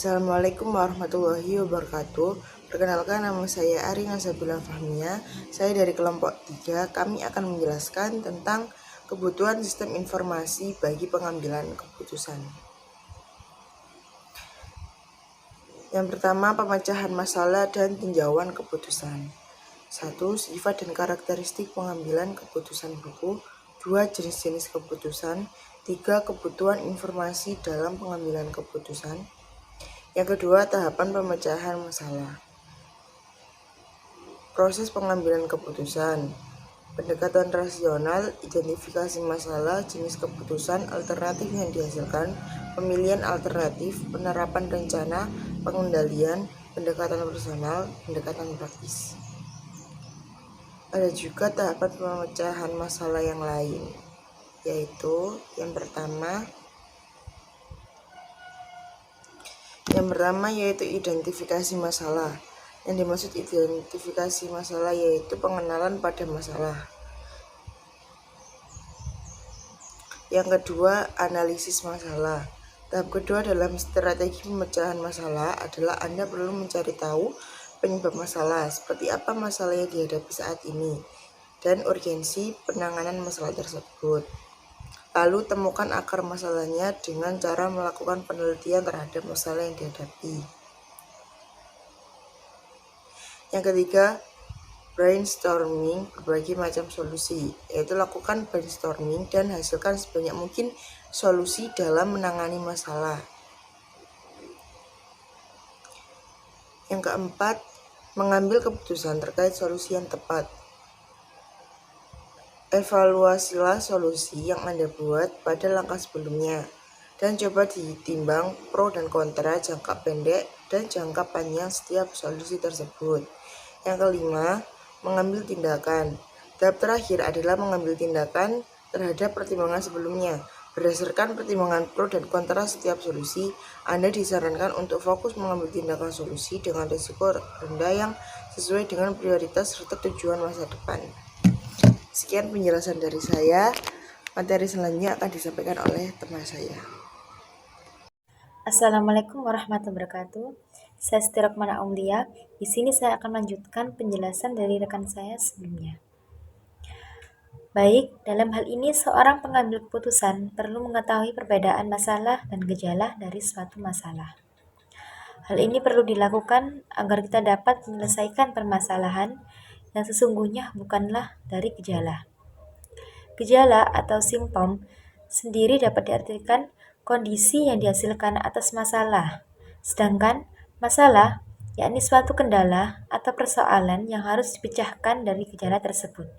Assalamualaikum warahmatullahi wabarakatuh. Perkenalkan, nama saya Arina Sabila Fahmia. Saya dari kelompok 3. Kami akan menjelaskan tentang kebutuhan sistem informasi bagi pengambilan keputusan. Yang pertama, pemecahan masalah dan tinjauan keputusan. 1. Sifat dan karakteristik pengambilan keputusan buku. 2. Jenis-jenis keputusan. 3. Kebutuhan informasi dalam pengambilan keputusan. Yang kedua, tahapan pemecahan masalah. Proses pengambilan keputusan. Pendekatan rasional, identifikasi masalah, jenis keputusan, alternatif yang dihasilkan, pemilihan alternatif, penerapan rencana, pengendalian, pendekatan personal, pendekatan praktis. Ada juga tahapan pemecahan masalah yang lain, yaitu yang pertama yaitu identifikasi masalah. Yang dimaksud identifikasi masalah yaitu pengenalan pada masalah. Yang kedua, analisis masalah. Tahap kedua dalam strategi pemecahan masalah adalah Anda perlu mencari tahu penyebab masalah, seperti apa masalah yang dihadapi saat ini, dan urgensi penanganan masalah tersebut. Lalu temukan akar masalahnya dengan cara melakukan penelitian terhadap masalah yang dihadapi. Yang ketiga, brainstorming berbagai macam solusi, yaitu lakukan brainstorming dan hasilkan sebanyak mungkin solusi dalam menangani masalah. Yang keempat, mengambil keputusan terkait solusi yang tepat. Evaluasilah solusi yang Anda buat pada langkah sebelumnya dan coba ditimbang pro dan kontra jangka pendek dan jangka panjang setiap solusi tersebut. Yang kelima, mengambil tindakan. Tahap terakhir adalah mengambil tindakan terhadap pertimbangan sebelumnya. Berdasarkan pertimbangan pro dan kontra setiap solusi, Anda disarankan untuk fokus mengambil tindakan solusi dengan risiko rendah yang sesuai dengan prioritas serta tujuan masa depan. Sekian penjelasan dari saya. Materi selanjutnya akan disampaikan oleh teman saya. Assalamualaikum warahmatullahi wabarakatuh. Saya Siti Rokmana Aulia. Di sini saya akan melanjutkan penjelasan dari rekan saya sebelumnya. Baik, dalam hal ini seorang pengambil keputusan perlu mengetahui perbedaan masalah dan gejala dari suatu masalah. Hal ini perlu dilakukan agar kita dapat menyelesaikan permasalahan yang sesungguhnya bukanlah dari gejala. Gejala atau simptom sendiri dapat diartikan kondisi yang dihasilkan atas masalah, sedangkan masalah yakni suatu kendala atau persoalan yang harus dipecahkan dari gejala tersebut.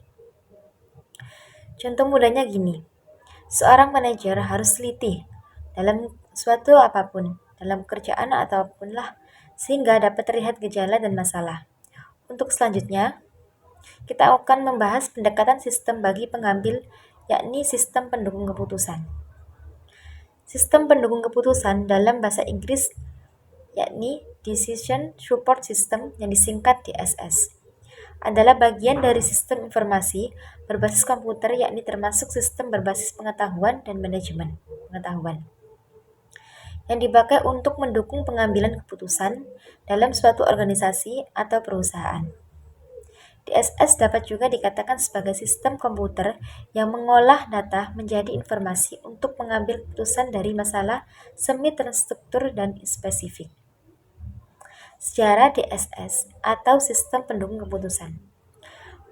Contoh mudahnya gini, seorang manajer harus teliti dalam suatu apapun, dalam pekerjaan ataupun lah, sehingga dapat terlihat gejala dan masalah. Untuk selanjutnya, kita akan membahas pendekatan sistem bagi pengambil, yakni sistem pendukung keputusan. Sistem pendukung keputusan dalam bahasa Inggris yakni Decision Support System yang disingkat DSS, adalah bagian dari sistem informasi berbasis komputer yakni termasuk sistem berbasis pengetahuan dan manajemen pengetahuan yang dipakai untuk mendukung pengambilan keputusan dalam suatu organisasi atau perusahaan. DSS dapat juga dikatakan sebagai sistem komputer yang mengolah data menjadi informasi untuk mengambil keputusan dari masalah semi terstruktur dan spesifik. Sejarah DSS atau sistem pendukung keputusan.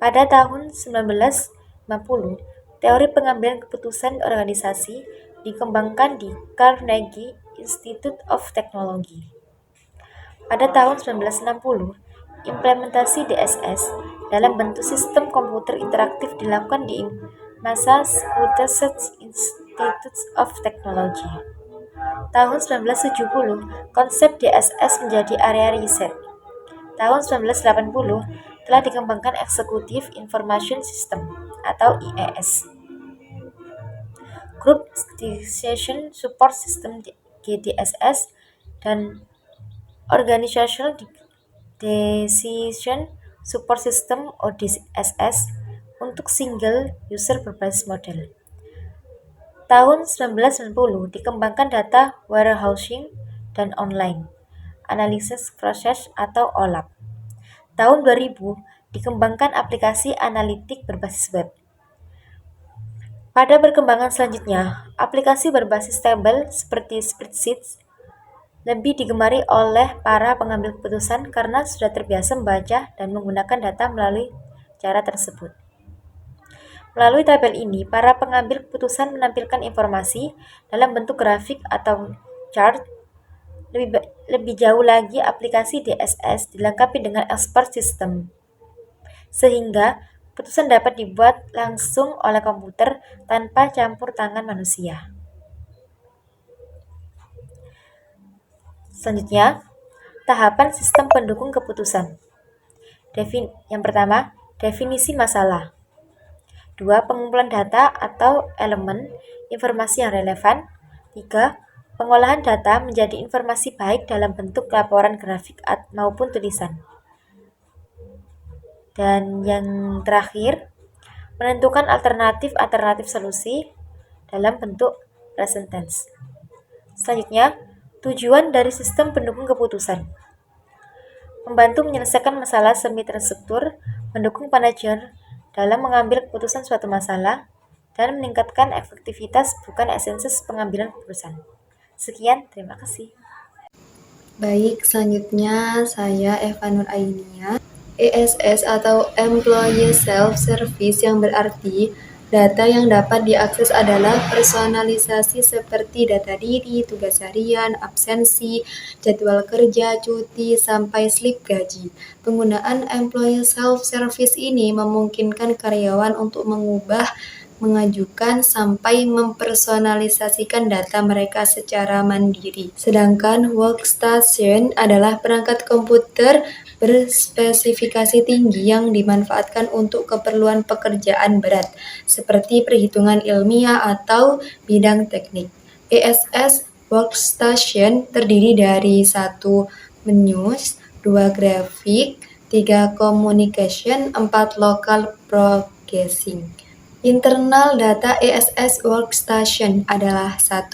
Pada tahun 1950, teori pengambilan keputusan organisasi dikembangkan di Carnegie Institute of Technology. Pada tahun 1960, implementasi DSS dalam bentuk sistem komputer interaktif dilakukan di Massachusetts Institute of Technology. Tahun 1970, konsep DSS menjadi area riset. Tahun 1980, telah dikembangkan Executive Information System atau IES. Group Decision Support System GDSS dan Organizational Decision Support System ODSS untuk single user berbasis model. Tahun 1990 dikembangkan data warehousing dan online. Analysis Process atau OLAP. Tahun 2000 dikembangkan aplikasi analitik berbasis web. Pada perkembangan selanjutnya, aplikasi berbasis tabel seperti spreadsheets lebih digemari oleh para pengambil keputusan karena sudah terbiasa membaca dan menggunakan data melalui cara tersebut. Melalui tabel ini, para pengambil keputusan menampilkan informasi dalam bentuk grafik atau chart. Lebih jauh lagi, aplikasi DSS dilengkapi dengan expert system, sehingga keputusan dapat dibuat langsung oleh komputer tanpa campur tangan manusia. Selanjutnya, tahapan sistem pendukung keputusan. Yang pertama, definisi masalah. 2. Pengumpulan data atau elemen informasi yang relevan. 3. Pengolahan data menjadi informasi baik dalam bentuk laporan grafik maupun tulisan. Dan yang terakhir, menentukan alternatif solusi dalam bentuk present tense. Selanjutnya, tujuan dari sistem pendukung keputusan. Membantu menyelesaikan masalah semi terstruktur, mendukung manajer dalam mengambil keputusan suatu masalah, dan meningkatkan efektivitas bukan esensi pengambilan keputusan. Sekian, terima kasih. Baik, selanjutnya saya Eva Nur Ainia. ESS atau Employee Self-Service yang berarti data yang dapat diakses adalah personalisasi seperti data diri, tugas harian, absensi, jadwal kerja, cuti, sampai slip gaji. Penggunaan Employee Self-Service ini memungkinkan karyawan untuk mengubah, mengajukan, sampai mempersonalisasikan data mereka secara mandiri. Sedangkan workstation adalah perangkat komputer berspesifikasi tinggi yang dimanfaatkan untuk keperluan pekerjaan berat, seperti perhitungan ilmiah atau bidang teknik. ESS Workstation terdiri dari 1 menus, 2 grafik, 3 communication, 4 local processing. Internal data ESS Workstation adalah 1.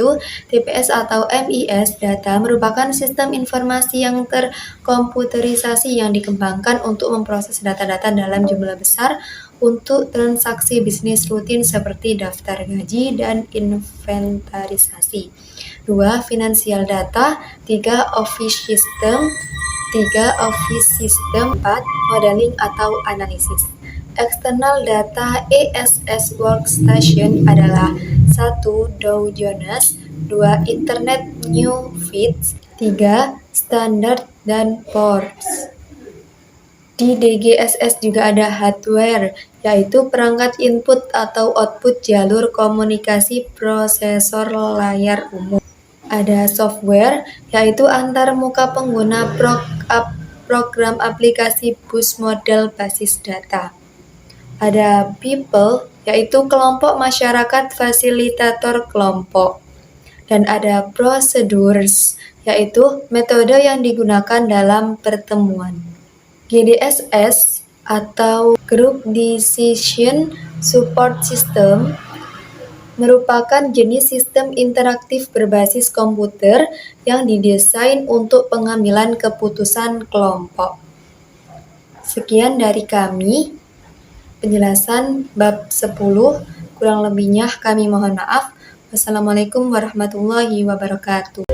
TPS atau MIS data merupakan sistem informasi yang terkomputerisasi yang dikembangkan untuk memproses data-data dalam jumlah besar untuk transaksi bisnis rutin seperti daftar gaji dan inventarisasi. 2. Financial data. 3. Office System. 4. Modeling atau analisis. Eksternal data ESS Workstation adalah 1. Dow Jones, 2. Internet New Feeds, 3. Standard dan Poor's. Di DGSS juga ada hardware, yaitu perangkat input atau output jalur komunikasi prosesor layar umum. Ada software, yaitu antar muka pengguna program aplikasi bus model basis data. Ada people, yaitu kelompok masyarakat fasilitator kelompok. Dan ada procedures, yaitu metode yang digunakan dalam pertemuan. GDSS atau Group Decision Support System merupakan jenis sistem interaktif berbasis komputer yang didesain untuk pengambilan keputusan kelompok. Sekian dari kami. Penjelasan bab 10, kurang lebihnya kami mohon maaf. Wassalamualaikum warahmatullahi wabarakatuh.